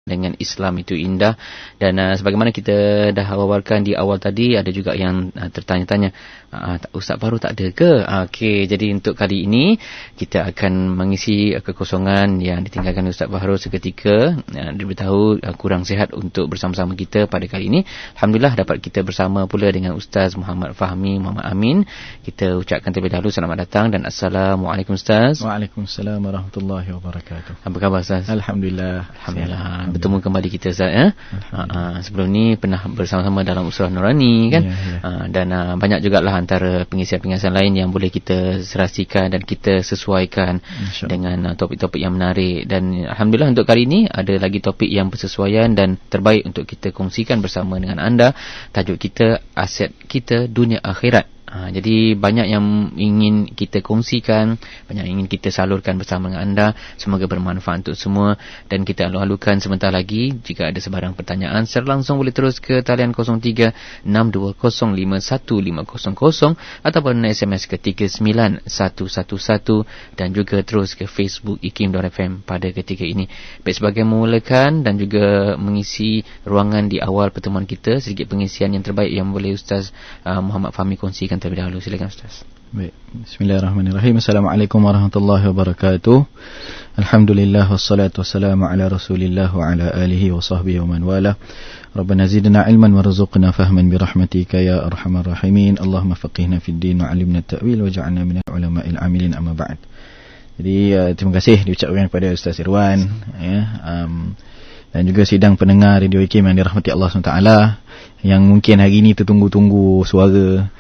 dengan Islam itu indah. Dan sebagaimana kita dah awalkan di awal tadi, ada juga yang tertanya-tanya, Ustaz Fahrul tak ada ke? Okey, jadi untuk kali ini kita akan mengisi kekosongan yang ditinggalkan Ustaz Fahrul seketika. Dia beritahu kurang sihat untuk bersama-sama kita pada kali ini. Alhamdulillah dapat kita bersama pula dengan Ustaz Muhammad Fahmi Muhammad Amin. Kita ucapkan terlebih dahulu selamat datang dan Assalamualaikum Ustaz. Waalaikumsalam warahmatullahi wabarakatuh. Apa khabar Ustaz? Alhamdulillah. Bertemu kembali kita Ustaz ya. Sebelum ni pernah bersama-sama dalam Usrah Nurani kan. Dan banyak jugalah antara pengisian-pengisian lain yang boleh kita serasikan dan kita sesuaikan dengan topik-topik yang menarik. Dan alhamdulillah untuk kali ini ada lagi topik yang bersesuaian dan terbaik untuk kita kongsikan bersama dengan anda. Tajuk kita, aset kita dunia akhirat. Jadi banyak yang ingin kita kongsikan, banyak yang ingin kita salurkan bersama dengan anda. Semoga bermanfaat untuk semua. Dan kita alu-alukan sebentar lagi, jika ada sebarang pertanyaan secara langsung boleh terus ke talian 03-620-51-500 ataupun SMS ke 39111 dan juga terus ke Facebook ikim.fm pada ketika ini. Baik, sebagai memulakan dan juga mengisi ruangan di awal pertemuan kita, sedikit pengisian yang terbaik yang boleh Ustaz Muhammad Fahmi kongsikan terlebih dahulu. Silakan Ustaz. Baik. Bismillahirrahmanirrahim. Assalamualaikum warahmatullahi wabarakatuh. Alhamdulillah wassalatu wassalamu ala Rasulillah wa ala alihi wa sahbihi wa man wala. Rabbana zidna ilman warzuqna fahman bi rahmatika ya arhamar rahimin. Allahumma faqihna fid din wa 'allimna at-ta'wil waj'alna minal ulama'il 'amilin, amma ba'd. Jadi terima kasih diucapkan kepada Ustaz Irwan dan juga sidang pendengar Radio IKIM yang dirahmati Allah SWT, yang mungkin hari ini tertunggu-tunggu suara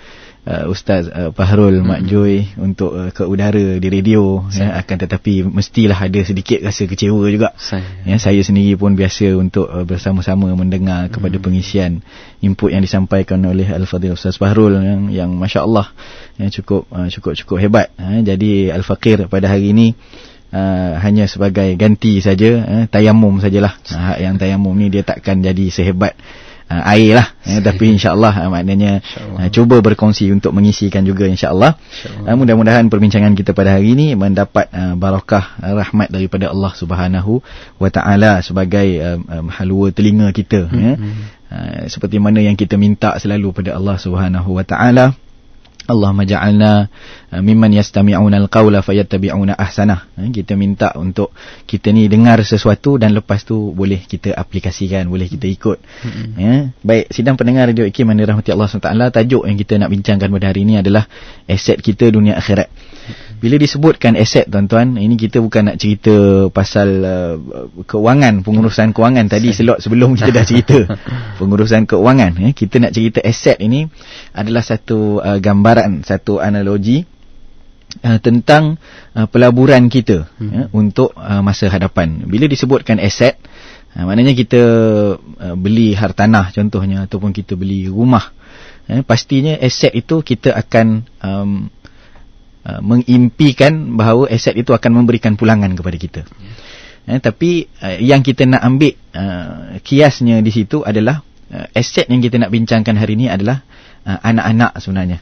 Ustaz Fahrul Mak Joy untuk ke udara di radio, akan tetapi mestilah ada sedikit rasa kecewa juga. Saya sendiri pun biasa untuk bersama-sama mendengar kepada pengisian input yang disampaikan oleh Al-Fadhil Ustaz Fahrul yang masya-Allah cukup hebat. Jadi Al-Faqir pada hari ini hanya sebagai ganti saja, tayamum sajalah. Yang tayamum ni dia takkan jadi sehebat air lah, tapi insyaAllah maknanya cuba berkongsi untuk mengisikan juga insyaAllah. Mudah-mudahan perbincangan kita pada hari ini mendapat barakah rahmat daripada Allah Subhanahu wa Ta'ala sebagai halua telinga kita, seperti mana yang kita minta selalu pada Allah Subhanahu wa Ta'ala. Allahumma ja'alna mimman yastami'una al-qawla fayattabi'una ahsanah. Kita minta untuk kita ni dengar sesuatu dan lepas tu boleh kita aplikasikan, boleh kita ikut. Baik, sidang pendengar Radio IKIM yang dirahmati Allah SWT, tajuk yang kita nak bincangkan pada hari ini adalah aset kita dunia akhirat. Bila disebutkan aset, tuan-tuan, ini kita bukan nak cerita pasal keuangan, pengurusan keuangan. Tadi sebelum kita dah cerita pengurusan keuangan. Kita nak cerita aset ini adalah satu gambaran, satu analogi tentang pelaburan kita untuk masa hadapan. Bila disebutkan aset, maknanya kita beli hartanah contohnya, ataupun kita beli rumah. Pastinya aset itu kita akan mengimpikan bahawa aset itu akan memberikan pulangan kepada kita. Tapi yang kita nak ambil kiasnya di situ adalah aset yang kita nak bincangkan hari ini adalah anak-anak sebenarnya.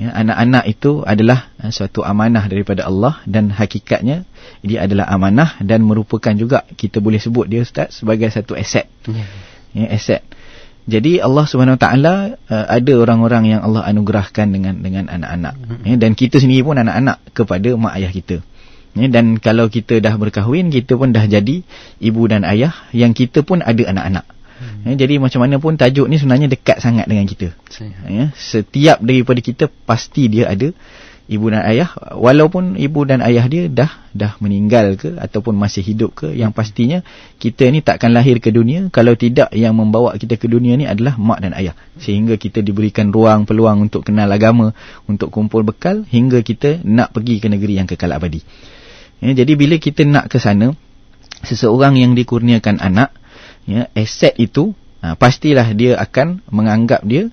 Anak-anak itu adalah suatu amanah daripada Allah, dan hakikatnya dia adalah amanah dan merupakan juga, kita boleh sebut dia Ustaz sebagai satu aset. Aset. Jadi Allah Subhanahu Wa Taala ada orang-orang yang Allah anugerahkan dengan anak-anak, dan kita sendiri pun anak-anak kepada mak ayah kita. Dan kalau kita dah berkahwin, kita pun dah jadi ibu dan ayah, yang kita pun ada anak-anak. Jadi macam mana pun tajuk ni sebenarnya dekat sangat dengan kita. Setiap daripada kita pasti dia ada ibu dan ayah, walaupun ibu dan ayah dia dah meninggal ke ataupun masih hidup ke, yang pastinya kita ni takkan lahir ke dunia kalau tidak yang membawa kita ke dunia ni adalah mak dan ayah, sehingga kita diberikan ruang, peluang untuk kenal agama, untuk kumpul bekal hingga kita nak pergi ke negeri yang kekal abadi. Jadi bila kita nak ke sana, seseorang yang dikurniakan anak, aset itu pastilah dia akan menganggap dia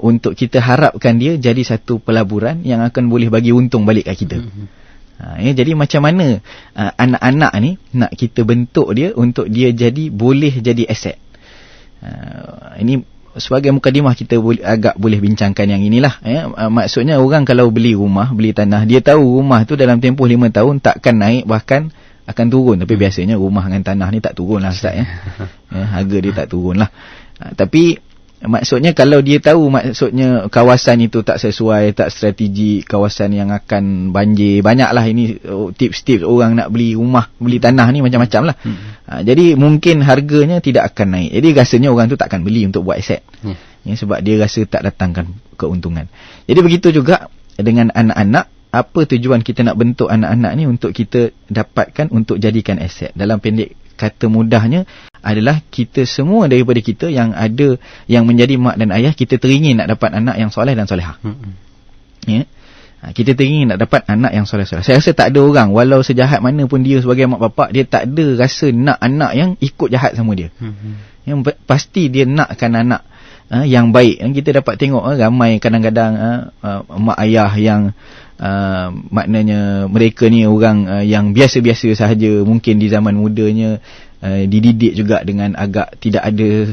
untuk kita harapkan dia jadi satu pelaburan yang akan boleh bagi untung balik kat kita. Jadi macam mana anak-anak ni nak kita bentuk dia untuk dia boleh jadi aset. Ini sebagai mukadimah kita agak boleh bincangkan yang inilah. Maksudnya orang kalau beli rumah, beli tanah, dia tahu rumah tu dalam tempoh 5 tahun takkan naik, bahkan akan turun. Tapi biasanya rumah dengan tanah ni tak turun lah Ustaz ya. Harga dia tak turun lah. Tapi maksudnya kalau dia tahu maksudnya kawasan itu tak sesuai, tak strategi, kawasan yang akan banjir, banyaklah ini tips-tips orang nak beli rumah, beli tanah ni macam-macam lah. Jadi mungkin harganya tidak akan naik. Jadi rasanya orang tu tak akan beli untuk buat aset. Sebab dia rasa tak datangkan keuntungan. Jadi begitu juga dengan anak-anak. Apa tujuan kita nak bentuk anak-anak ni untuk kita dapatkan untuk jadikan aset. Dalam pendek kata mudahnya adalah kita semua daripada kita yang ada, yang menjadi mak dan ayah, kita teringin nak dapat anak yang soleh dan solehah. Ya? Kita teringin nak dapat anak yang soleh-soleh. Saya rasa tak ada orang, walau sejahat mana pun dia sebagai mak bapak, dia tak ada rasa nak anak yang ikut jahat sama dia. Yang pasti dia nakkan anak yang baik. Kita dapat tengok ramai kadang-kadang mak ayah yang maknanya mereka ni orang yang biasa-biasa sahaja, mungkin di zaman mudanya dididik juga dengan agak tidak ada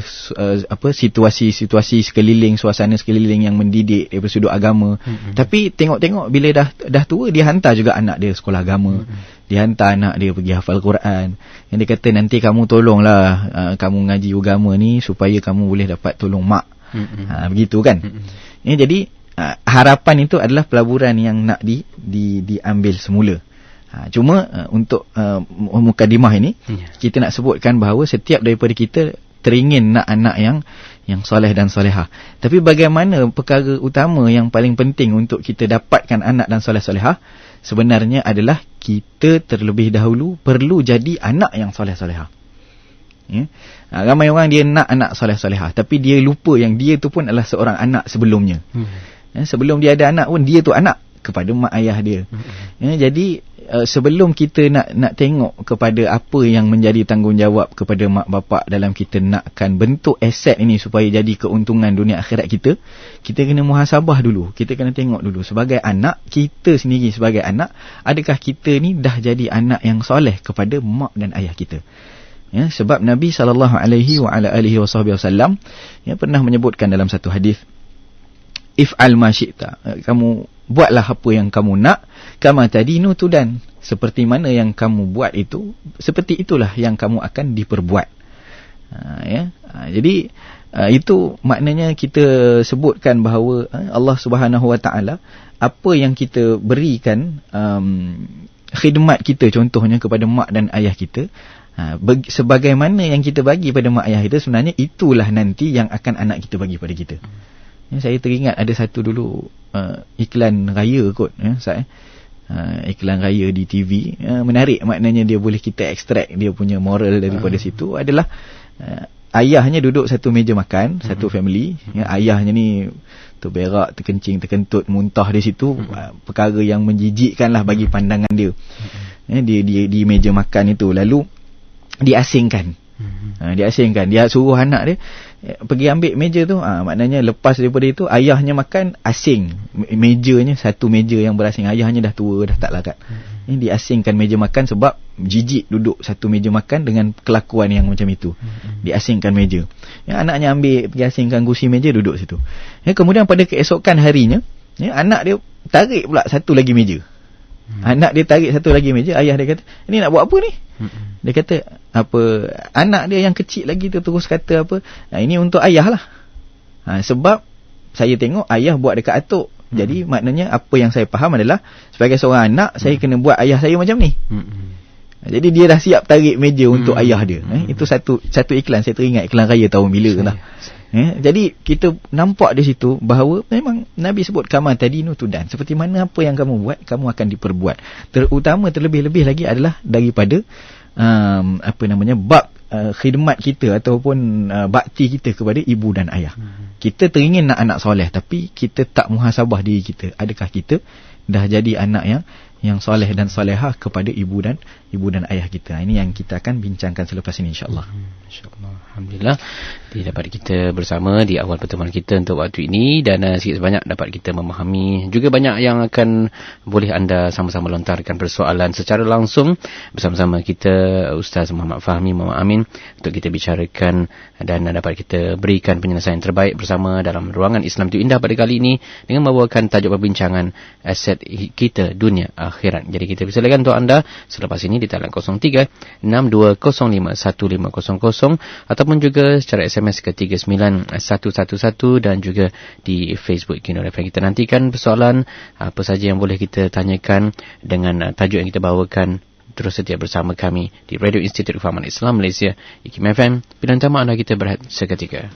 situasi sekeliling, suasana sekeliling yang mendidik daripada sudut agama. Tapi tengok-tengok bila dah tua, dia hantar juga anak dia sekolah agama. Dia hantar anak dia pergi hafal Quran. Yang dia kata nanti kamu tolonglah kamu ngaji agama ni supaya kamu boleh dapat tolong mak. Begitu kan. Jadi harapan itu adalah pelaburan yang nak diambil semula. Cuma untuk mukadimah ini kita nak sebutkan bahawa setiap daripada kita teringin nak anak yang soleh dan solehah. Tapi bagaimana perkara utama yang paling penting untuk kita dapatkan anak dan soleh-solehah sebenarnya adalah kita terlebih dahulu perlu jadi anak yang soleh-solehah. Ramai orang dia nak anak soleh-solehah, tapi dia lupa yang dia tu pun adalah seorang anak sebelumnya. Sebelum dia ada anak pun dia tu anak kepada mak ayah dia. Jadi sebelum kita nak tengok kepada apa yang menjadi tanggungjawab kepada mak bapak dalam kita nakkan bentuk aset ini supaya jadi keuntungan dunia akhirat kita kena muhasabah dulu. Kita kena tengok dulu sebagai anak, kita sendiri sebagai anak, adakah kita ni dah jadi anak yang soleh kepada mak dan ayah kita. Sebab Nabi SAW pernah menyebutkan dalam satu hadis, if'al ma syi'ta, kamu buatlah apa yang kamu nak, kama tadinu tudan, seperti mana yang kamu buat itu, seperti itulah yang kamu akan diperbuat. Jadi itu maknanya kita sebutkan bahawa Allah Subhanahu Wa Taala apa yang kita berikan khidmat kita contohnya kepada mak dan ayah kita, sebagaimana yang kita bagi pada mak ayah kita, sebenarnya itulah nanti yang akan anak kita bagi pada kita. Saya teringat ada satu dulu iklan raya kot, iklan raya di TV, menarik, maknanya dia boleh kita extract dia punya moral daripada situ adalah ayahnya duduk satu meja makan, satu family, ayahnya ni terberak, terkencing, terkentut, muntah di situ, perkara yang menjijikkan lah bagi pandangan dia. Di meja makan itu, lalu diasingkan. Dia suruh anak dia pergi ambil meja tu. Maknanya lepas daripada itu ayahnya makan, asing mejanya, satu meja yang berasing. Ayahnya dah tua, dah tak larat. Diasingkan meja makan sebab jijik duduk satu meja makan dengan kelakuan yang macam itu. Diasingkan meja. Anaknya ambil, pergi asingkan kursi meja, duduk situ. Kemudian pada keesokan harinya, anak dia tarik pula satu lagi meja. Anak dia tarik satu lagi meja. Ayah dia kata, "Ni nak buat apa ni?" Dia kata, anak dia yang kecil lagi tu terus kata apa, "Ini untuk ayah lah. Sebab saya tengok ayah buat dekat atuk. Jadi maknanya apa yang saya faham adalah sebagai seorang anak, saya kena buat ayah saya macam ni." Jadi dia dah siap tarik meja untuk ayah dia. Itu satu iklan, saya teringat iklan raya tahun bila lah. Jadi kita nampak di situ bahawa memang Nabi sebut kama tadinu tudan, seperti mana apa yang kamu buat, kamu akan diperbuat. Terutama terlebih-lebih lagi adalah daripada bab khidmat kita ataupun bakti kita kepada ibu dan ayah. Kita teringin nak anak soleh, tapi kita tak muhasabah diri kita. Adakah kita dah jadi anak yang soleh dan solehah kepada ibu dan ayah kita? Ini yang kita akan bincangkan selepas ini, insya-Allah. InsyaAllah. Alhamdulillah dapat kita bersama di awal pertemuan kita untuk waktu ini, dan sikit sebanyak dapat kita memahami. Juga banyak yang akan boleh anda sama-sama lontarkan persoalan secara langsung bersama-sama kita, Ustaz Muhammad Fahmi, Muhammad Amin, untuk kita bicarakan dan dapat kita berikan penyelesaian terbaik bersama dalam ruangan Islam itu Indah pada kali ini dengan membawakan tajuk perbincangan aset kita dunia akhirat. Jadi kita persilakan untuk anda selepas ini di talian 03 6205 1500 ataupun juga secara SMS ke 39111 dan juga di Facebook Kino FM. Kita nantikan persoalan apa saja yang boleh kita tanyakan dengan tajuk yang kita bawakan. Terus setia bersama kami di Radio Institut Kefahaman Islam Malaysia, IKIM FM. Pilihan utama anda kita berehat seketika.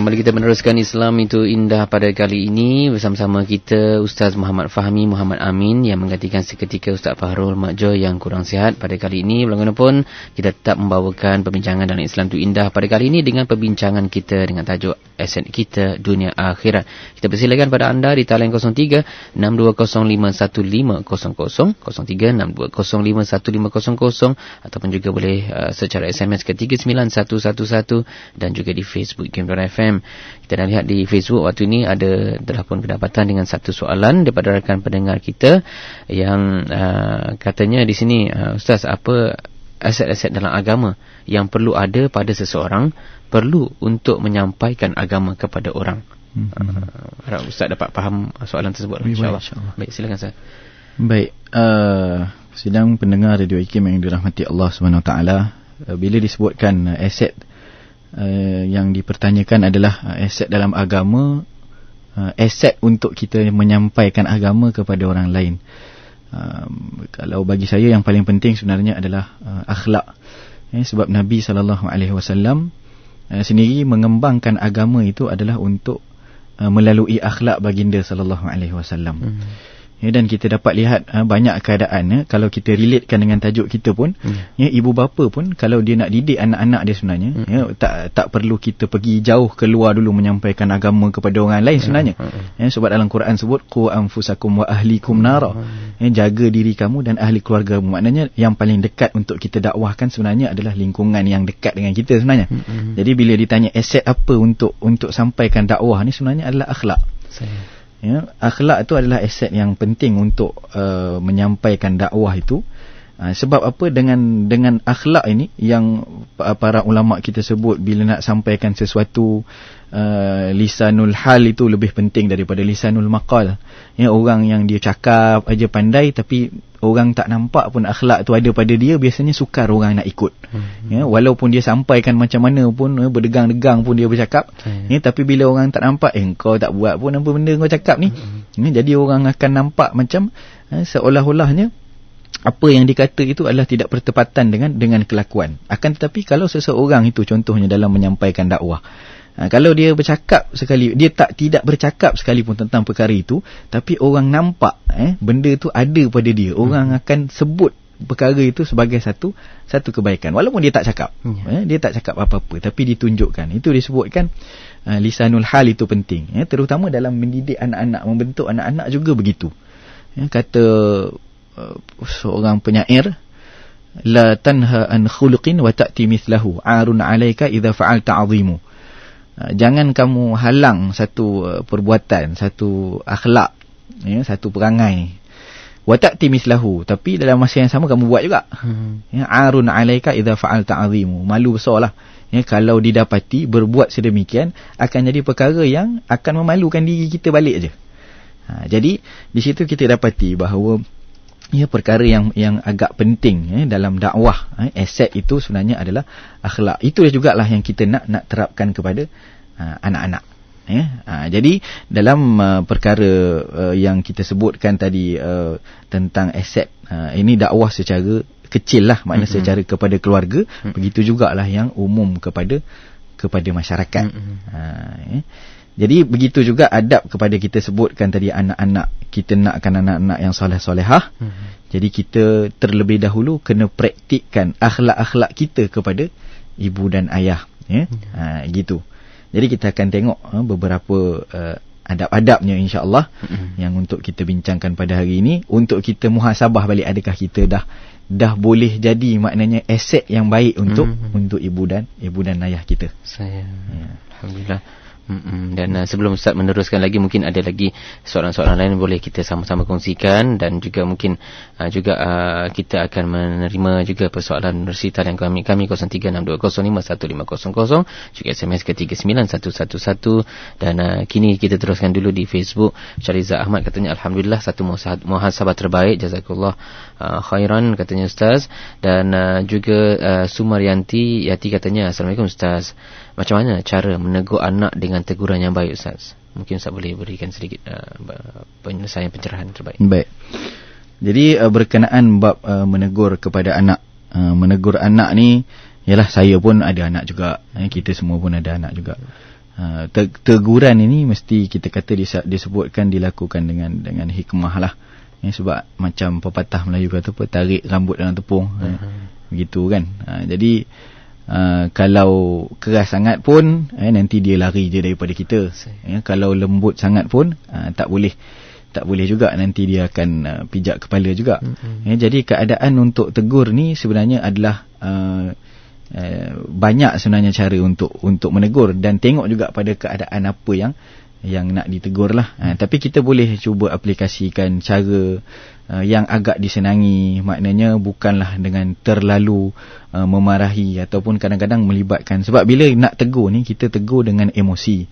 Kembali kita meneruskan Islam itu Indah pada kali ini bersama-sama kita Ustaz Muhammad Fahmi, Muhammad Amin, yang menggantikan seketika Ustaz Fahrul Makjo yang kurang sihat pada kali ini. Bagaimanapun kita tetap membawakan perbincangan dalam Islam itu Indah pada kali ini dengan perbincangan kita dengan tajuk aset kita dunia akhirat. Kita persilakan pada anda di talian 03 62051500 03 62051500 ataupun juga boleh secara SMS ke 39111 dan juga di Facebook IKIM.FM. Kita dah lihat di Facebook waktu ini ada telefon kedapatan dengan satu soalan daripada rakan pendengar kita yang katanya di sini, Ustaz, apa aset-aset dalam agama yang perlu ada pada seseorang perlu untuk menyampaikan agama kepada orang? Harap Ustaz dapat faham soalan tersebut, insyaAllah. Baik, silakan Ustaz. Baik, sidang pendengar Radio IKIM yang dirahmati Allah SWT, bila disebutkan aset yang dipertanyakan adalah aset dalam agama, aset untuk kita menyampaikan agama kepada orang lain. Kalau bagi saya yang paling penting sebenarnya adalah akhlak. Sebab Nabi SAW sendiri mengembangkan agama itu adalah untuk melalui akhlak baginda SAW. Dan kita dapat lihat banyak keadaan, kalau kita relatekan dengan tajuk kita pun, ibu bapa pun kalau dia nak didik anak-anak dia sebenarnya, tak perlu kita pergi jauh keluar dulu menyampaikan agama kepada orang lain sebenarnya. Sebab dalam Quran sebut qu anfusakum wa ahlikum nara, jaga diri kamu dan ahli keluargamu. Maknanya yang paling dekat untuk kita dakwahkan sebenarnya adalah lingkungan yang dekat dengan kita sebenarnya. Jadi bila ditanya aset apa untuk sampaikan dakwah ni, sebenarnya adalah akhlak. Akhlak itu adalah aset yang penting untuk menyampaikan dakwah itu. Sebab apa, dengan akhlak ini yang para ulama kita sebut, bila nak sampaikan sesuatu, lisanul hal itu lebih penting daripada lisanul maqal. Orang yang dia cakap aja pandai tapi orang tak nampak pun akhlak tu ada pada dia, biasanya sukar orang nak ikut. Walaupun dia sampaikan macam mana pun, berdegang-degang pun dia bercakap, tapi bila orang tak nampak, kau tak buat pun apa benda kau cakap ni. Jadi orang akan nampak macam seolah-olahnya apa yang dikata itu adalah tidak bertepatan dengan kelakuan. Akan tetapi kalau seseorang itu contohnya dalam menyampaikan dakwah, kalau dia bercakap sekali, dia tidak bercakap sekalipun tentang perkara itu, tapi orang nampak benda itu ada pada dia, orang akan sebut perkara itu sebagai satu kebaikan walaupun dia tak cakap. Dia tak cakap apa-apa tapi ditunjukkan. Itu disebutkan lisanul hal itu penting, terutama dalam mendidik anak-anak, membentuk anak-anak juga begitu. Kata seorang penyair, la tanha an khuluqin wa ta'ti mithlahu arun 'alaika idza fa'alta 'azimu. Jangan kamu halang satu perbuatan, satu akhlak, satu perangai, wa ta'ti mithlahu, tapi dalam masa yang sama kamu buat juga. Arun 'alaika idza fa'alta 'azimu, malu besarlah kalau didapati berbuat sedemikian, akan jadi perkara yang akan memalukan diri kita balik aje. Jadi di situ kita dapati bahawa perkara yang agak penting dalam dakwah, aset itu sebenarnya adalah akhlak. Itu jugalah yang kita nak terapkan kepada anak-anak. Jadi dalam perkara yang kita sebutkan tadi tentang aset, ini dakwah secara kecil lah, maknanya secara kepada keluarga, begitu jugalah yang umum kepada masyarakat. Jadi begitu juga adab kepada kita sebutkan tadi anak-anak, kita nakkan anak-anak yang soleh-solehah. Jadi kita terlebih dahulu kena praktikkan akhlak-akhlak kita kepada ibu dan ayah. Gitu. Jadi kita akan tengok beberapa adab-adabnya insya-Allah yang untuk kita bincangkan pada hari ini, untuk kita muhasabah balik adakah kita dah boleh jadi maknanya aset yang baik untuk ibu dan ayah kita. Alhamdulillah. Dan sebelum Ustaz meneruskan lagi, mungkin ada lagi soalan-soalan lain boleh kita sama-sama kongsikan, dan juga mungkin kita akan menerima juga persoalan resital yang kami 0362051500, juga SMS ke 39111. Dan kini kita teruskan dulu di Facebook. Syariza Ahmad katanya Alhamdulillah, satu muhasabah terbaik, jazakallah khairan katanya Ustaz. Dan juga Sumaryanti Yati katanya Assalamualaikum Ustaz, macam mana cara menegur anak dengan teguran yang baik Ustaz? Mungkin Ustaz boleh berikan sedikit penyelesaian pencerahan terbaik. Baik. Jadi berkenaan bab menegur kepada anak. Menegur anak ni, yalah, saya pun ada anak juga. Kita semua pun ada anak juga. Teguran ini mesti kita kata disebutkan dilakukan dengan hikmah lah. Sebab macam pepatah Melayu kata apa, tarik rambut dalam tepung. Begitu kan. Jadi kalau keras sangat pun nanti dia lari je daripada kita. Kalau lembut sangat pun tak boleh juga, nanti dia akan pijak kepala juga. Jadi keadaan untuk tegur ni sebenarnya adalah banyak sebenarnya cara untuk menegur, dan tengok juga pada keadaan apa yang nak ditegur lah. Tapi kita boleh cuba aplikasikan cara yang agak disenangi, maknanya bukanlah dengan terlalu memarahi ataupun kadang-kadang melibatkan, sebab bila nak tegur ni kita tegur dengan emosi.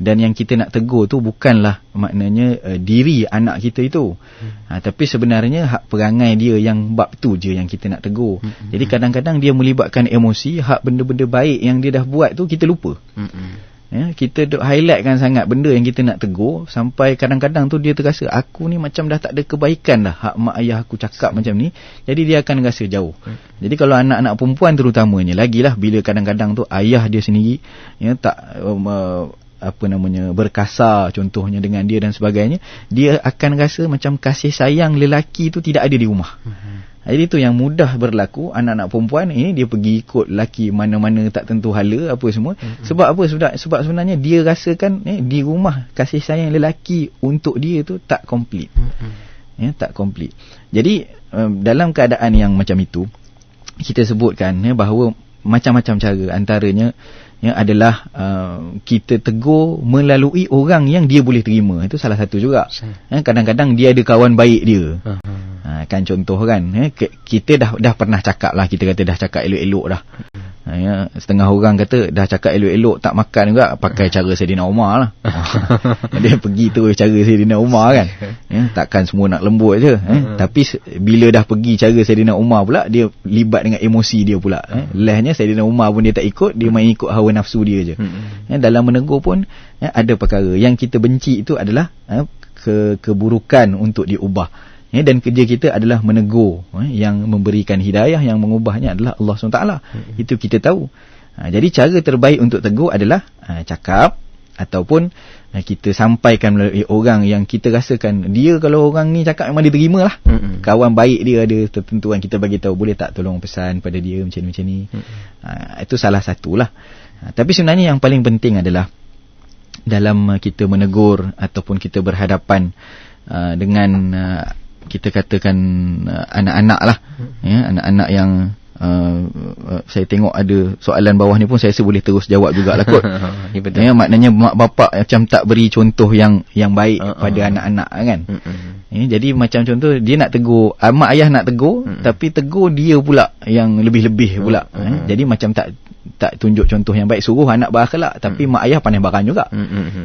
Dan yang kita nak tegur tu bukanlah maknanya diri anak kita itu, tapi sebenarnya hak perangai dia yang bab tu je yang kita nak tegur. Jadi kadang-kadang dia melibatkan emosi, hak benda-benda baik yang dia dah buat tu kita lupa. Kita duk highlightkan sangat benda yang kita nak tegur, sampai kadang-kadang tu dia terasa aku ni macam dah tak ada kebaikan dah hak mak ayah aku cakap macam ni. Jadi dia akan rasa jauh. Jadi kalau anak-anak perempuan terutamanya lagilah, bila kadang-kadang tu ayah dia sendiri tak berkasar contohnya dengan dia dan sebagainya, dia akan rasa macam kasih sayang lelaki tu tidak ada di rumah. Jadi itu yang mudah berlaku. Anak-anak perempuan ini dia pergi ikut lelaki mana-mana tak tentu hala apa semua. Sebab apa? Sebab sebenarnya dia rasakan di rumah kasih sayang lelaki untuk dia tu tak komplit. Tak komplit. Jadi dalam keadaan yang macam itu, kita sebutkan bahawa macam-macam cara, antaranya adalah kita tegur melalui orang yang dia boleh terima. Itu salah satu juga. Kadang-kadang dia ada kawan baik dia. Kan contoh kan, kita dah pernah cakap lah, kita kata dah cakap elok-elok dah. Setengah orang kata dah cakap elok-elok tak makan juga, pakai cara Saidina Umar lah. Dia pergi terus cara Saidina Umar kan. Takkan semua nak lembut je. Tapi bila dah pergi cara Saidina Umar pula, dia libat dengan emosi dia pula. Lehnya Saidina Umar pun dia tak ikut, dia main ikut hawa nafsu dia je. Dalam menegur pun ada perkara yang kita benci, itu adalah keburukan untuk diubah. Dan kerja kita adalah menegur. Yang memberikan hidayah, yang mengubahnya adalah Allah SWT. Itu kita tahu. Jadi cara terbaik untuk tegur adalah cakap, ataupun kita sampaikan melalui orang yang kita rasakan dia, kalau orang ni cakap memang dia terima lah. Kawan baik dia ada tertentu kan, kita bagi tahu, boleh tak tolong pesan pada dia macam ni. Itu salah satulah. Tapi sebenarnya yang paling penting adalah dalam kita menegur ataupun kita berhadapan dengan kita katakan anak-anak lah, anak-anak yang saya tengok ada soalan bawah ni pun saya rasa boleh terus jawab jugalah kot. Maknanya mak bapak macam tak beri contoh yang baik pada anak-anak kan. Jadi macam contoh dia nak tegur, mak ayah nak tegur, tapi tegur dia pula yang lebih-lebih pula. Jadi macam tak tunjuk contoh yang baik, suruh anak berakhlak tapi mak ayah pandai barang juga.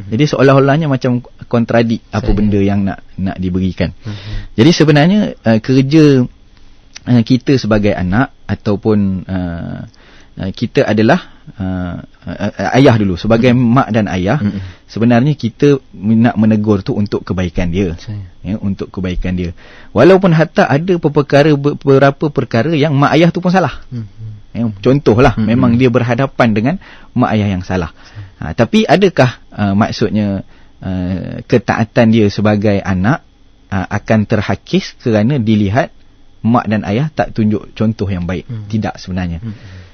Jadi seolah-olahnya macam kontradik apa benda yang nak diberikan. Jadi sebenarnya kerja kita sebagai anak ataupun kita adalah ayah dulu, sebagai mak dan ayah. Sebenarnya kita nak menegur tu untuk kebaikan dia, untuk kebaikan dia. Walaupun hatta ada beberapa perkara yang mak ayah tu pun salah. Contohlah, memang dia berhadapan dengan mak ayah yang salah. Tapi adakah maksudnya ketaatan dia sebagai anak akan terhakis kerana dilihat mak dan ayah tak tunjuk contoh yang baik? Tidak sebenarnya.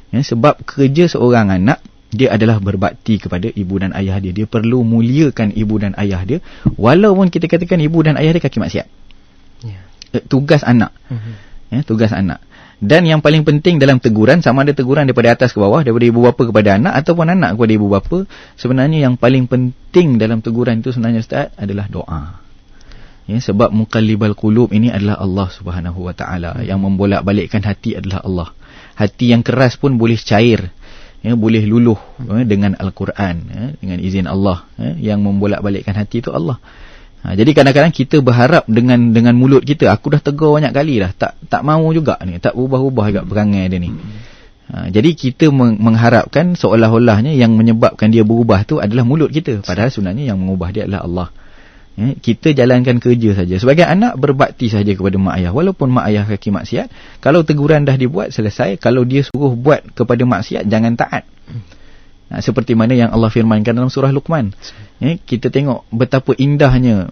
Sebab kerja seorang anak dia adalah berbakti kepada ibu dan ayah dia. Dia perlu muliakan ibu dan ayah dia, walaupun kita katakan ibu dan ayah dia kaki maksiat. Tugas anak. Tugas anak. Dan yang paling penting dalam teguran, sama ada teguran daripada atas ke bawah, daripada ibu bapa kepada anak ataupun anak kepada ibu bapa, sebenarnya yang paling penting dalam teguran itu sebenarnya Ustaz adalah doa. Sebab muqallibal qulub ini adalah Allah Subhanahu wa taala. Yang membolak-balikkan hati adalah Allah. Hati yang keras pun boleh cair, boleh luluh dengan Al-Quran, dengan izin Allah. Yang membolak-balikkan hati itu Allah. Jadi kadang-kadang kita berharap dengan mulut kita, aku dah tegur banyak kali dah, tak mau juga ni, tak ubah-ubah juga perangai dia ni. Jadi kita mengharapkan seolah-olahnya yang menyebabkan dia berubah tu adalah mulut kita, padahal sebenarnya yang mengubah dia adalah Allah. Kita jalankan kerja saja. Sebagai anak, berbakti saja kepada mak ayah, walaupun mak ayah kaki maksiat. Kalau teguran dah dibuat, selesai. Kalau dia suruh buat kepada maksiat, jangan taat. Seperti mana yang Allah firmankan dalam surah Luqman. Kita tengok betapa indahnya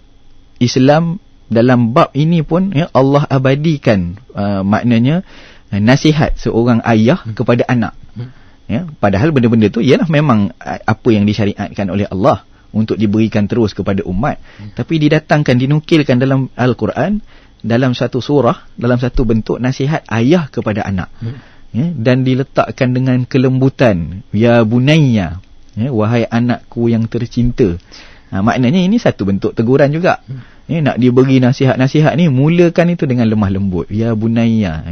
Islam dalam bab ini pun, Allah abadikan maknanya nasihat seorang ayah kepada anak. Padahal benda-benda tu ialah memang apa yang disyariatkan oleh Allah untuk diberikan terus kepada umat. Tapi didatangkan, dinukilkan dalam Al-Quran, dalam satu surah, dalam satu bentuk nasihat ayah kepada anak. Dan diletakkan dengan kelembutan, ya bunayya, wahai anakku yang tercinta. Maknanya ini satu bentuk teguran juga. Nak diberi nasihat-nasihat ni, mulakan itu dengan lemah lembut, ya bunayya.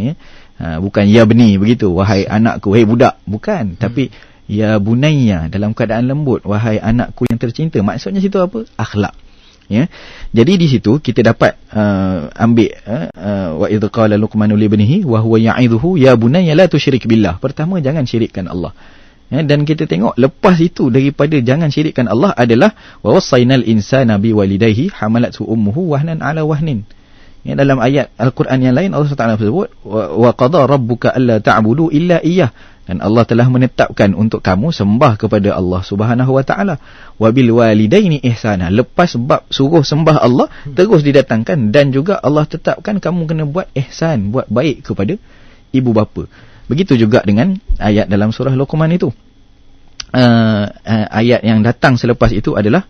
Bukan ya beni begitu, wahai anakku, wahai budak, bukan. Tapi ya bunayya, dalam keadaan lembut, wahai anakku yang tercinta. Maksudnya situ apa? Akhlak. Jadi di situ kita dapat ambil wa idh qala Luqmanu li ibnihi wa huwa ya'idhuhu ya bunayya la tusyrik billah. Pertama, jangan syirikkan Allah. Dan kita tengok lepas itu daripada jangan syirikkan Allah adalah wa wassaynal insana biwalidayhi hamalathu ummuhu wahnan ala wahnin. Dalam ayat Al-Quran yang lain Allah SWT sebut wa qada rabbuka alla ta'budu illa iyyah. Dan Allah telah menetapkan untuk kamu sembah kepada Allah Subhanahu wa taala. Wa bil walidaini ihsana. Lepas bab suruh sembah Allah, terus didatangkan dan juga Allah tetapkan kamu kena buat ihsan, buat baik kepada ibu bapa. Begitu juga dengan ayat dalam surah Luqman itu. Ayat yang datang selepas itu adalah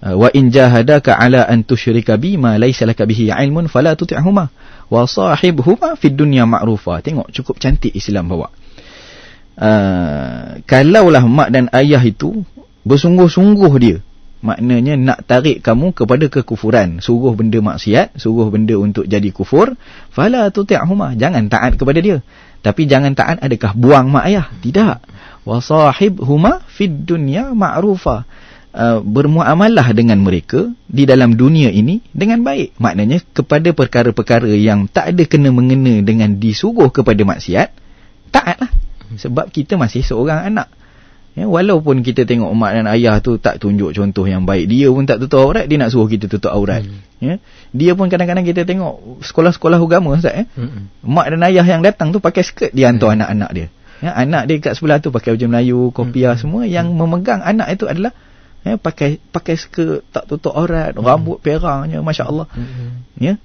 wa in jahadaka ala an tusyrika bi ma laysa laka bihi ilmun fala tuti'huma wa sahibhuma fid dunya ma'rufa. Tengok cukup cantik Islam bawa. Kalaulah mak dan ayah itu bersungguh-sungguh dia, maknanya nak tarik kamu kepada kekufuran, suruh benda maksiat, suruh benda untuk jadi kufur, fala tuti'huma, jangan taat kepada dia. Tapi jangan taat adakah buang mak ayah? Tidak. Wa sahibhuma fid dunya ma'rufa. Bermuamalah dengan mereka di dalam dunia ini dengan baik. Maknanya kepada perkara-perkara yang tak ada kena mengena dengan disuruh kepada maksiat, taatlah. Sebab kita masih seorang anak. Walaupun kita tengok mak dan ayah tu tak tunjuk contoh yang baik, dia pun tak tutup aurat, dia nak suruh kita tutup aurat. Dia pun kadang-kadang kita tengok sekolah-sekolah agama Ustaz, mak dan ayah yang datang tu pakai skirt, dia hantar anak-anak dia. Anak dia kat sebelah tu pakai baju Melayu, kopiah semua. Yang memegang anak itu adalah pakai skirt, tak tutup aurat, rambut perangnya, Masya Allah.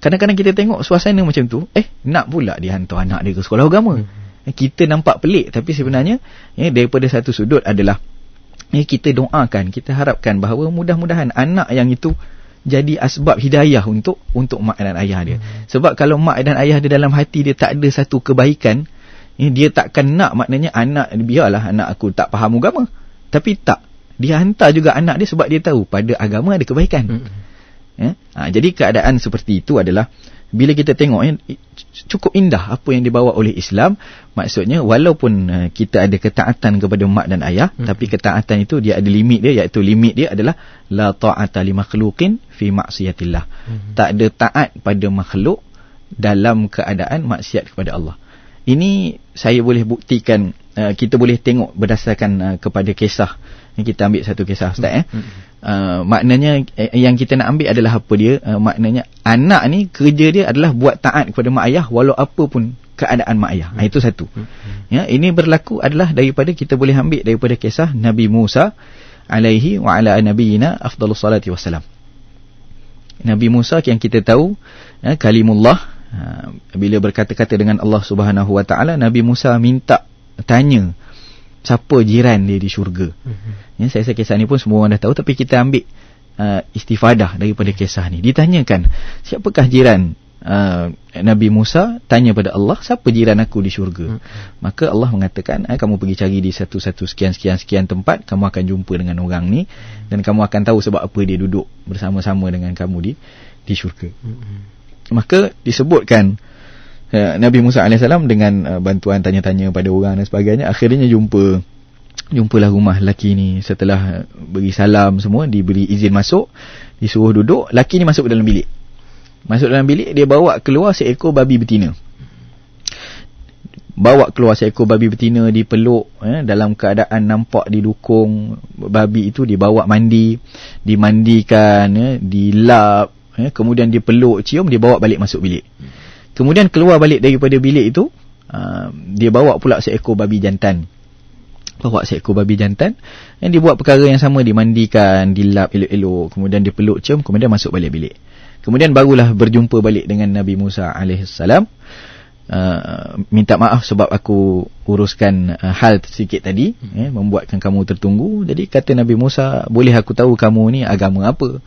Kadang-kadang kita tengok suasana macam tu, nak pula dia hantar anak dia ke sekolah agama. Kita nampak pelik, tapi sebenarnya daripada satu sudut adalah kita doakan, kita harapkan bahawa mudah-mudahan anak yang itu jadi asbab hidayah untuk mak dan ayah dia. Sebab kalau mak dan ayah dia dalam hati dia tak ada satu kebaikan, dia takkan nak, maknanya anak, biarlah anak aku tak faham agama, tapi tak, dia hantar juga anak dia sebab dia tahu pada agama ada kebaikan. Jadi keadaan seperti itu adalah bila kita tengok cukup indah apa yang dibawa oleh Islam. Maksudnya walaupun kita ada ketaatan kepada mak dan ayah, tapi ketaatan itu dia ada limit dia, iaitu limit dia adalah la ta'ata li makhluqin fi ma'siyatillah. Tak ada taat pada makhluk dalam keadaan maksiat kepada Allah. Ini saya boleh buktikan, kita boleh tengok berdasarkan kepada kisah. Kita ambil satu kisah Ustaz. Maknanya yang kita nak ambil adalah apa dia, maknanya anak ni kerja dia adalah buat taat kepada mak ayah walau apa pun keadaan mak ayah. Itu satu. Ini berlaku adalah daripada, kita boleh ambil daripada kisah Nabi Musa alaihi wa ala nabiyina afdalus salati wassalam. Nabi Musa yang kita tahu kalimullah, bila berkata-kata dengan Allah Subhanahu wa taala, Nabi Musa minta tanya siapa jiran dia di syurga. Ya, saya rasa kisah ni pun semua orang dah tahu, tapi kita ambil istifadah daripada kisah ni. Ditanyakan, siapakah jiran Nabi Musa? Tanya pada Allah, siapa jiran aku di syurga? Maka Allah mengatakan, kamu pergi cari di satu-satu sekian tempat, kamu akan jumpa dengan orang ni, dan kamu akan tahu sebab apa dia duduk bersama-sama dengan kamu di syurga. Maka disebutkan Nabi Musa AS dengan bantuan tanya-tanya pada orang dan sebagainya, akhirnya jumpalah rumah lelaki ni. Setelah beri salam semua, diberi izin masuk, disuruh duduk. Lelaki ni masuk ke dalam bilik. Dia bawa keluar seekor babi betina. Dipeluk, dalam keadaan nampak didukung. Babi itu dibawa mandi, dimandikan, dilap, kemudian dipeluk, cium, dibawa balik masuk bilik. Kemudian keluar balik daripada bilik itu, dia bawa pula seekor babi jantan. Yang dibuat perkara yang sama, dimandikan, dilap elok-elok, kemudian dipeluk, cium, kemudian masuk balik bilik. Kemudian barulah berjumpa balik dengan Nabi Musa alaihissalam. Minta maaf sebab aku uruskan hal sedikit tadi, membuatkan kamu tertunggu. Jadi kata Nabi Musa, boleh aku tahu kamu ni agama apa?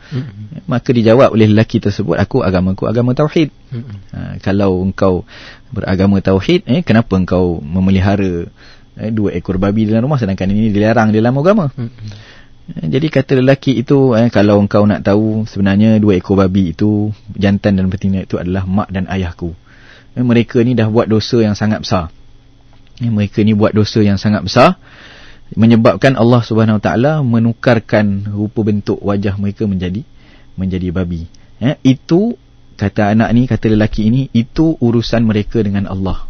Maka dijawab oleh lelaki tersebut, agamaku agama tauhid. Kalau engkau beragama tauhid, kenapa engkau memelihara 2 ekor babi dalam rumah, sedangkan ini dilarang dalam agama? Jadi kata lelaki itu, kalau engkau nak tahu, sebenarnya 2 ekor babi itu, jantan dan betina itu adalah mak dan ayahku. Mereka ni dah buat dosa yang sangat besar. Menyebabkan Allah Subhanahu Wa Taala menukarkan rupa bentuk wajah mereka menjadi babi. Itu kata lelaki ini, itu urusan mereka dengan Allah.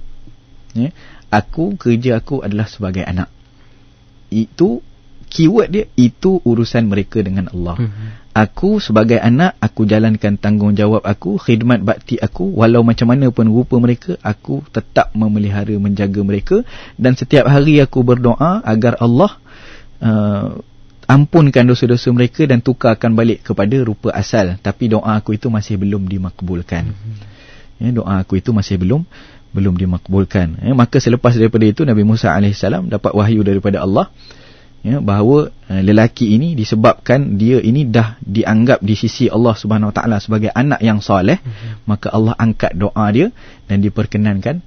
Kerja aku adalah sebagai anak. Itu keyword dia, itu urusan mereka dengan Allah. Aku sebagai anak, aku jalankan tanggungjawab aku, khidmat bakti aku, walau macam mana pun rupa mereka, aku tetap memelihara, menjaga mereka. Dan setiap hari aku berdoa agar Allah ampunkan dosa-dosa mereka dan tukarkan balik kepada rupa asal. Tapi doa aku itu masih belum dimakbulkan. Doa aku itu masih belum dimakbulkan. Maka selepas daripada itu, Nabi Musa AS dapat wahyu daripada Allah, bahawa lelaki ini, disebabkan dia ini dah dianggap di sisi Allah Subhanahu Wa Taala sebagai anak yang soleh, maka Allah angkat doa dia dan diperkenankan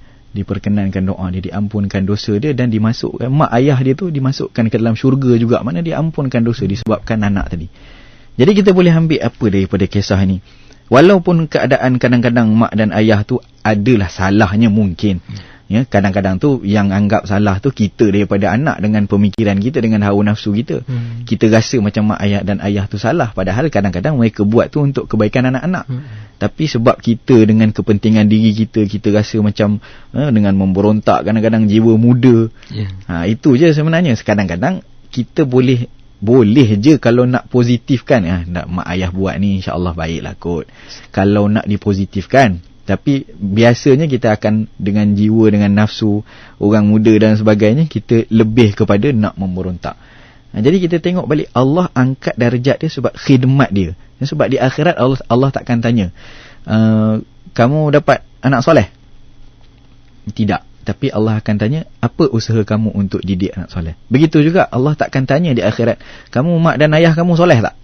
doa dia, diampunkan dosa dia, dan dimasukkan mak ayah dia tu dimasukkan ke dalam syurga juga, mana diampunkan dosa disebabkan anak tadi. Jadi kita boleh ambil apa daripada kisah ni? Walaupun keadaan kadang-kadang mak dan ayah tu adalah salahnya mungkin. Kadang-kadang tu yang anggap salah tu kita daripada anak, dengan pemikiran kita, dengan hawa nafsu kita. Kita rasa macam mak ayah dan ayah tu salah, padahal kadang-kadang mereka buat tu untuk kebaikan anak-anak. Tapi sebab kita dengan kepentingan diri kita rasa macam dengan memberontak, kadang-kadang jiwa muda. Itu je sebenarnya. Kadang-kadang kita boleh je kalau nak positifkan, nak mak ayah buat ni insya-Allah baiklah kot, kalau nak dipositifkan. Tapi biasanya kita akan dengan jiwa, dengan nafsu orang muda dan sebagainya, kita lebih kepada nak memberontak. Jadi kita tengok balik, Allah angkat darjat dia sebab khidmat dia. Sebab di akhirat Allah takkan tanya, kamu dapat anak soleh? Tidak. Tapi Allah akan tanya, apa usaha kamu untuk didik anak soleh? Begitu juga Allah takkan tanya di akhirat, kamu mak dan ayah kamu soleh tak?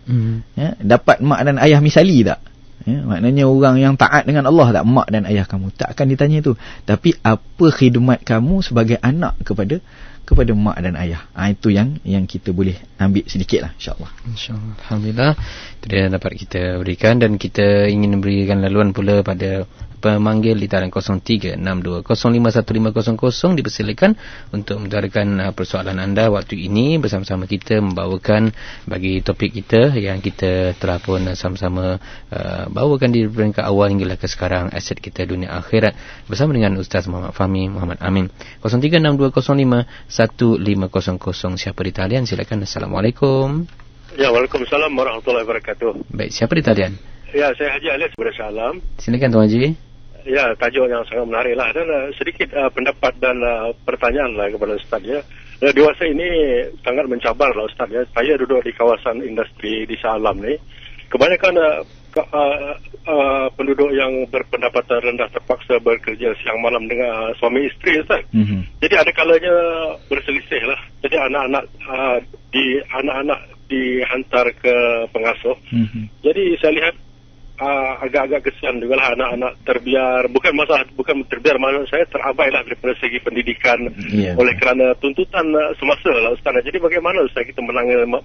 Dapat mak dan ayah misali tak? Maknanya orang yang taat dengan Allah tak, mak dan ayah kamu? Tak akan ditanya itu. Tapi apa khidmat kamu sebagai anak kepada mak dan ayah? Itu yang kita boleh ambil sedikit lah, insyaAllah. Alhamdulillah, itu dia dapat kita berikan. Dan kita ingin memberikan laluan pula pada pemanggil di talian 0362051500. Dipersilakan untuk mengutarakan persoalan anda waktu ini bersama-sama kita membawakan bagi topik kita yang kita telah pun sama-sama bawakan di peringkat awal hinggalah ke sekarang, aset kita dunia akhirat, bersama dengan Ustaz Muhammad Fahmi Muhammad Amin. 0362051500. Siapa di talian? Silakan. Assalamualaikum. Ya, waalaikumsalam warahmatullahi wabarakatuh. Baik, siapa di talian? Ya, saya Haji Alias Bersalam. Silakan Tuan Haji. Ya, tajuk yang sangat menarik lah. Dan sedikit pendapat dan pertanyaan lah kepada Ustaz ya. Dewasa ini sangat mencabar lah Ustaz ya. Saya duduk di kawasan industri di Shah Alam ni. Kebanyakan penduduk yang berpendapatan rendah terpaksa bekerja siang malam dengan suami isteri, Ustaz. Jadi ada kalanya berselisih lah. Jadi anak-anak dihantar ke pengasuh. Jadi saya lihat agak-agak kesian juga lah anak-anak terbiar. Bukan terbiar, maksud saya terabailah daripada segi pendidikan oleh kerana tuntutan semasa lah, Ustaz. Jadi bagaimana Ustaz kita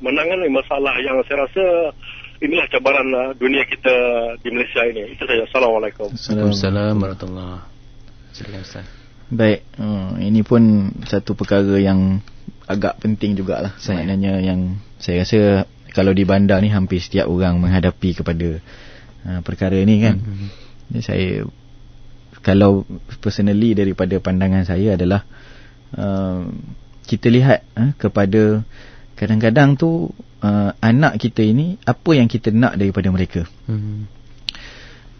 menangani masalah yang saya rasa inilah cabaran dunia kita di Malaysia ini. Itu saja. Assalamualaikum. Waalaikumsalam warahmatullahi. Silakan Ustaz. Baik, ini pun satu perkara yang agak penting jugalah. Maknanya yang saya rasa kalau di bandar ni hampir setiap orang menghadapi kepada perkara ni kan. Jadi saya, kalau personally daripada pandangan saya adalah kita lihat kepada kadang-kadang tu anak kita ini apa yang kita nak daripada mereka.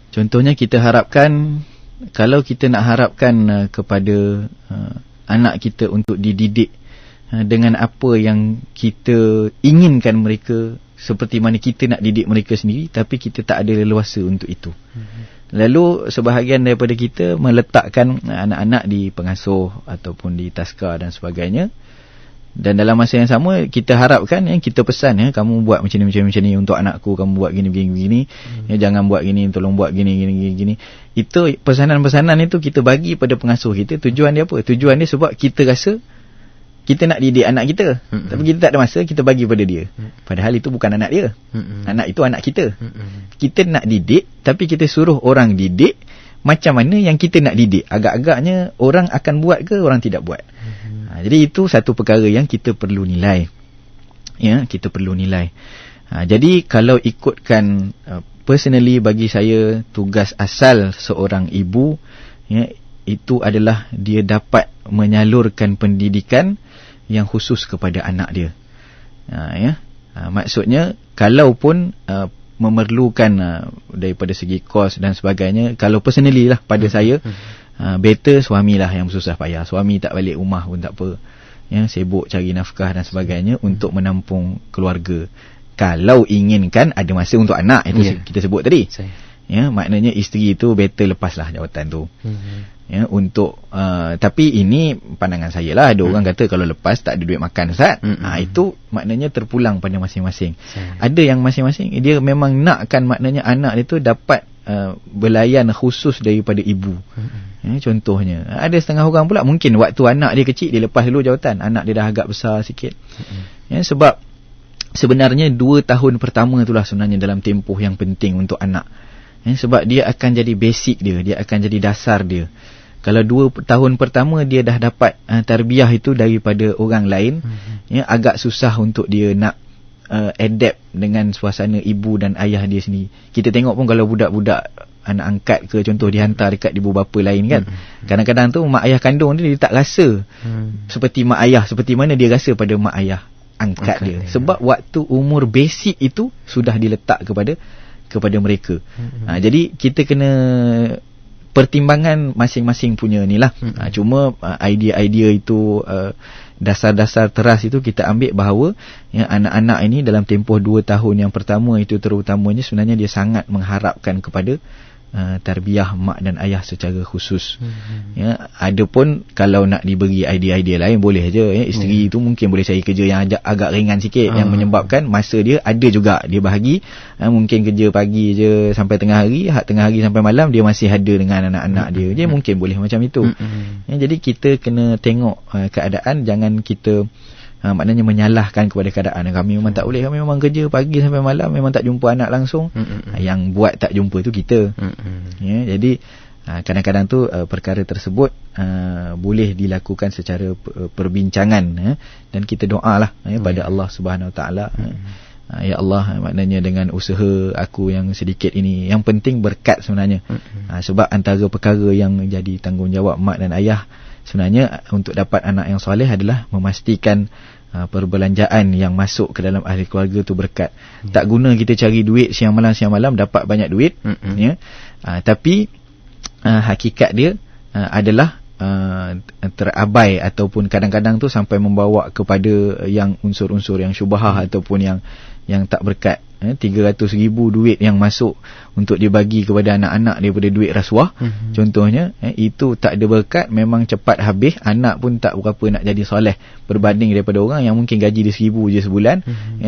Contohnya kita harapkan, kalau kita nak harapkan kepada anak kita untuk dididik dengan apa yang kita inginkan mereka, seperti mana kita nak didik mereka sendiri, tapi kita tak ada leluasa untuk itu. Lalu sebahagian daripada kita meletakkan anak-anak di pengasuh ataupun di taska dan sebagainya. Dan dalam masa yang sama kita harapkan, kita pesan, kamu buat macam ni untuk anakku, kamu buat gini, jangan buat gini, tolong buat gini. Itu pesanan-pesanan itu kita bagi pada pengasuh kita. Tujuan dia apa? Tujuan dia sebab kita rasa kita nak didik anak kita, tapi kita tak ada masa, kita bagi pada dia. Padahal itu bukan anak dia. Anak itu anak kita. Kita nak didik, tapi kita suruh orang didik macam mana yang kita nak didik. Agak-agaknya orang akan buat ke orang tidak buat. Jadi itu satu perkara yang kita perlu nilai. Kita perlu nilai. Jadi kalau ikutkan personally, bagi saya tugas asal seorang ibu itu adalah dia dapat menyalurkan pendidikan yang khusus kepada anak dia. Maksudnya kalaupun memerlukan daripada segi kos dan sebagainya, kalau personally lah pada saya, better suamilah yang susah payah. Suami tak balik rumah pun tak apa, sibuk cari nafkah dan sebagainya untuk menampung keluarga. Kalau inginkan ada masa untuk anak, itu kita sebut tadi. Maknanya isteri itu better lepaslah jawatan tu. Untuk tapi ini pandangan saya lah. Ada orang kata kalau lepas tak ada duit makan, Ustaz. Itu maknanya terpulang pada masing-masing. Ada yang masing-masing dia memang nakkan, maknanya anak dia tu dapat belayan khusus daripada ibu. Contohnya ada setengah orang pula mungkin waktu anak dia kecil dia lepas dulu jawatan, anak dia dah agak besar sikit. Sebab sebenarnya 2 tahun pertama itulah sebenarnya dalam tempoh yang penting untuk anak. Sebab dia akan jadi basic dia akan jadi dasar dia. Kalau 2 tahun pertama dia dah dapat tarbiyah itu daripada orang lain, agak susah untuk dia nak adapt dengan suasana ibu dan ayah dia sendiri. Kita tengok pun kalau budak-budak anak angkat ke, contoh dihantar dekat ibu bapa lain kan, kadang-kadang tu mak ayah kandung dia tak rasa seperti mak ayah, seperti mana dia rasa pada mak ayah angkat dia. Sebab waktu umur basic itu sudah diletak kepada mereka. Jadi kita kena pertimbangan masing-masing punya ni lah. Cuma idea-idea itu, dasar-dasar teras itu kita ambil bahawa anak-anak ini dalam tempoh 2 tahun yang pertama itu terutamanya sebenarnya dia sangat mengharapkan kepada tarbiyah mak dan ayah secara khusus. Adapun kalau nak diberi idea-idea lain boleh aja. Isteri itu mungkin boleh cari kerja yang agak ringan sikit, yang menyebabkan masa dia ada juga dia bahagi. Mungkin kerja pagi je sampai tengah hari, tengah hari sampai malam dia masih ada dengan anak-anak dia. Jadi mungkin boleh macam itu. Jadi kita kena tengok keadaan, jangan kita maknanya menyalahkan kepada keadaan. Kami memang tak boleh, kami memang kerja pagi sampai malam, memang tak jumpa anak langsung. Yang buat tak jumpa tu kita. Jadi kadang-kadang tu perkara tersebut boleh dilakukan secara perbincangan, dan kita doalah pada Allah Subhanahu Wa Taala. Ya Allah, maknanya dengan usaha aku yang sedikit ini, yang penting berkat sebenarnya. Sebab antara perkara yang jadi tanggungjawab mak dan ayah sebenarnya untuk dapat anak yang soleh adalah memastikan perbelanjaan yang masuk ke dalam ahli keluarga tu berkat. Tak guna kita cari duit siang malam dapat banyak duit, tapi hakikat dia adalah terabai, ataupun kadang-kadang tu sampai membawa kepada yang unsur-unsur yang syubhah ataupun yang tak berkat. 300,000 duit yang masuk untuk dibagi kepada anak-anak daripada duit rasuah, contohnya, itu tak ada berkat, memang cepat habis, anak pun tak berapa nak jadi soleh berbanding daripada orang yang mungkin gaji dia 1,000 je sebulan,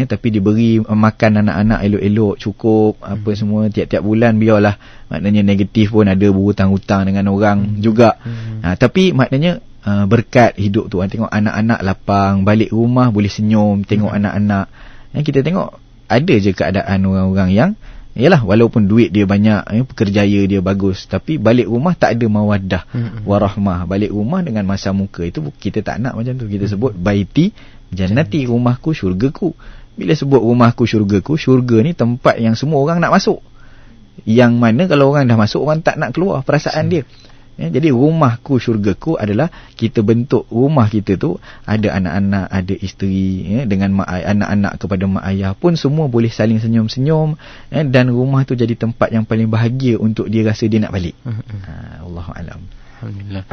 tapi diberi makan anak-anak elok-elok, cukup, apa semua tiap-tiap bulan, biarlah maknanya negatif pun ada berhutang-hutang dengan orang juga. Tapi maknanya berkat hidup tu, tengok anak-anak lapang, balik rumah boleh senyum, tengok anak-anak. Kita tengok ada je keadaan orang-orang yang yalah, walaupun duit dia banyak, pekerjaya dia bagus, tapi balik rumah tak ada mawaddah warahmah. Balik rumah dengan masa muka, itu kita tak nak macam tu. Kita sebut baiti jannati, rumahku syurgaku. Bila sebut rumahku syurgaku, syurga ni tempat yang semua orang nak masuk, yang mana kalau orang dah masuk, orang tak nak keluar perasaan dia. Jadi rumahku syurgaku adalah kita bentuk rumah kita tu ada anak-anak, ada isteri, dengan anak-anak kepada mak ayah pun semua boleh saling senyum-senyum, dan rumah tu jadi tempat yang paling bahagia untuk dia rasa dia nak balik. Wallahualam. Alhamdulillah.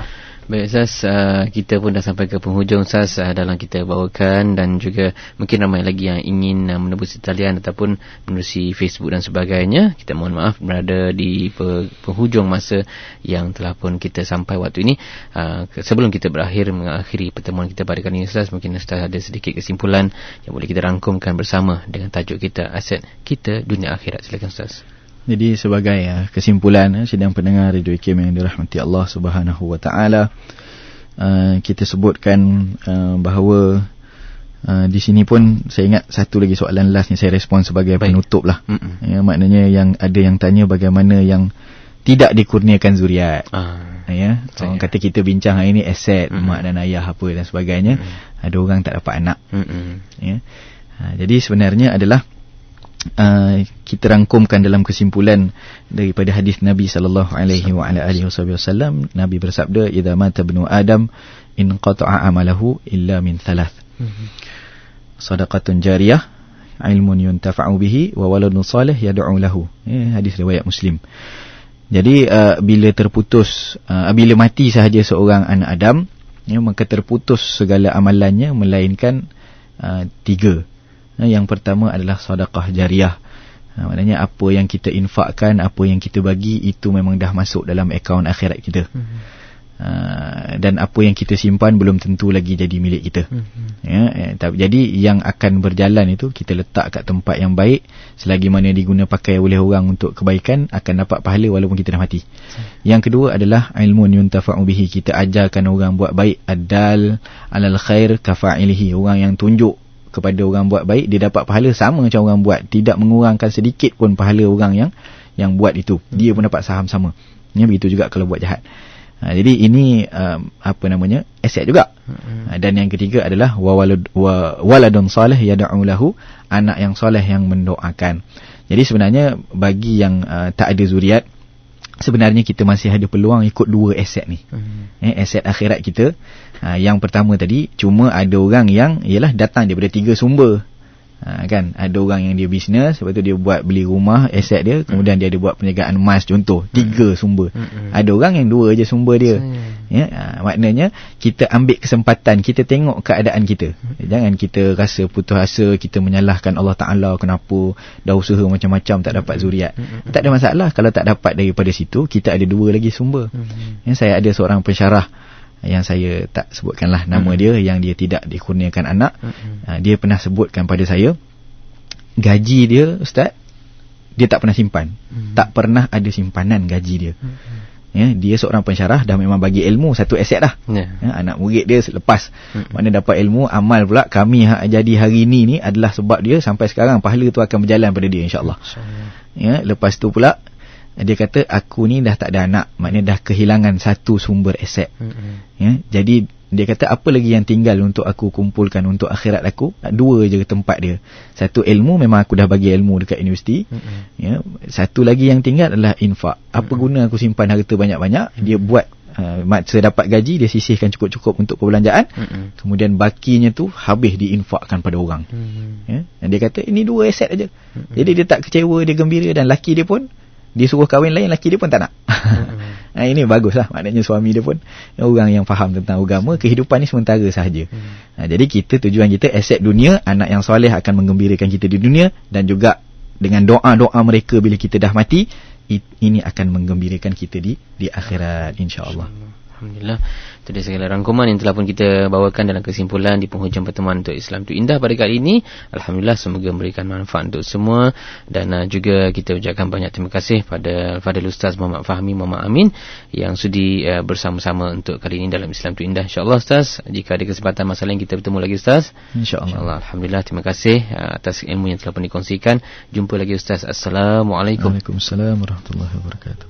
Baik Ustaz, kita pun dah sampai ke penghujung Ustaz dalam kita bawakan, dan juga mungkin ramai lagi yang ingin menebusi talian ataupun menerusi Facebook dan sebagainya. Kita mohon maaf berada di penghujung masa yang telah pun kita sampai waktu ini. Sebelum kita mengakhiri pertemuan kita pada kali ini Ustaz, mungkin Ustaz ada sedikit kesimpulan yang boleh kita rangkumkan bersama dengan tajuk kita, aset kita dunia akhirat. Silakan Ustaz. Jadi sebagai kesimpulan, sidang pendengar Radio IKIM yang dirahmati Allah Subhanahu wa taala, kita sebutkan bahawa di sini pun saya ingat satu lagi soalan last ni saya respon sebagai penutup lah. Maknanya yang ada yang tanya bagaimana yang tidak dikurniakan zuriat. Orang kata kita bincang hari ni aset mak dan ayah apa dan sebagainya, ada orang tak dapat anak. Jadi sebenarnya adalah kita rangkumkan dalam kesimpulan daripada hadis Nabi sallallahu alaihi wasallam. Nabi bersabda, idza mata ibnu adam inqata'a amalahu illa min thalath, sadaqatun jariyah, ilmun yuntafa'u bihi, wa waladun salih yad'u lahu. Hadis riwayat Muslim. Jadi bila mati sahaja seorang anak Adam, maka terputus segala amalannya melainkan 3. Yang pertama adalah sedekah jariah. Maknanya apa yang kita infakkan, apa yang kita bagi, itu memang dah masuk dalam akaun akhirat kita. Dan apa yang kita simpan belum tentu lagi jadi milik kita. Jadi yang akan berjalan itu kita letak kat tempat yang baik, selagi mana diguna pakai oleh orang untuk kebaikan, akan dapat pahala walaupun kita dah mati. Yang kedua adalah ilmun yuntafa'u bihi. Kita ajarkan orang buat baik, adal alal khair kafa'ilihi. Orang yang tunjuk kepada orang buat baik, dia dapat pahala sama macam orang buat, tidak mengurangkan sedikit pun pahala orang yang buat itu. Dia pun dapat saham sama. Begitu juga kalau buat jahat. Jadi ini aset juga. Dan yang ketiga adalah waladun salih yad'u lahu, anak yang soleh yang mendoakan. Jadi sebenarnya bagi yang tak ada zuriat, sebenarnya kita masih ada peluang ikut 2 aset ni. Aset akhirat kita. Yang pertama tadi, cuma ada orang yang datang daripada 3 sumber. Kan, ada orang yang dia bisnes, lepas tu dia buat beli rumah, aset dia, kemudian dia ada buat perniagaan emas, contoh. 3 sumber. Ada orang yang 2 je sumber dia. Maknanya kita ambil kesempatan, kita tengok keadaan kita. Jangan kita rasa putus asa, kita menyalahkan Allah Ta'ala, kenapa dah usaha macam-macam tak dapat zuriat. Tak ada masalah kalau tak dapat daripada situ, kita ada 2 lagi sumber. Saya ada seorang pensyarah yang saya tak sebutkanlah nama dia, yang dia tidak dikurniakan anak. Dia pernah sebutkan pada saya, gaji dia Ustaz, dia tak pernah simpan. Tak pernah ada simpanan gaji dia. Dia seorang pensyarah, dah memang bagi ilmu satu aset dah. Anak murid dia lepas mana dapat ilmu, amal pula kami jadi hari ni adalah sebab dia sampai sekarang pahala tu akan berjalan pada dia insya-Allah. Lepas tu pula dia kata, aku ni dah tak ada anak, maknanya dah kehilangan satu sumber aset. Jadi dia kata, apa lagi yang tinggal untuk aku kumpulkan untuk akhirat aku? 2 je tempat dia. Satu, ilmu, memang aku dah bagi ilmu dekat universiti. Satu lagi yang tinggal adalah infak. Apa guna aku simpan harta banyak-banyak? Dia buat masa dapat gaji, dia sisihkan cukup-cukup untuk perbelanjaan. Kemudian bakinya tu habis diinfakkan pada orang. Dan dia kata, ini 2 aset aja. Jadi dia tak kecewa, dia gembira, dan laki dia pun, dia suruh kahwin lain, laki dia pun tak nak. Ini baguslah, maknanya suami dia pun orang yang faham tentang agama. Kehidupan ni sementara sahaja. Jadi tujuan kita aset dunia, anak yang soleh akan menggembirakan kita di dunia, dan juga dengan doa-doa mereka bila kita dah mati, ini akan menggembirakan kita di akhirat, insya-Allah. Alhamdulillah. Itu dia segala rangkuman yang telah pun kita bawakan dalam kesimpulan di penghujung pertemuan untuk Islam itu Indah pada kali ini. Alhamdulillah, semoga memberikan manfaat untuk semua. Dan juga kita ucapkan banyak terima kasih pada Fadil Ustaz Muhammad Fahmi Muhammad Amin yang sudi bersama-sama untuk kali ini dalam Islam itu Indah. InsyaAllah Ustaz, jika ada kesempatan masa lain kita bertemu lagi Ustaz. InsyaAllah. Alhamdulillah, terima kasih atas ilmu yang telah pun dikongsikan. Jumpa lagi Ustaz. Assalamualaikum. Waalaikumsalam warahmatullahi wabarakatuh.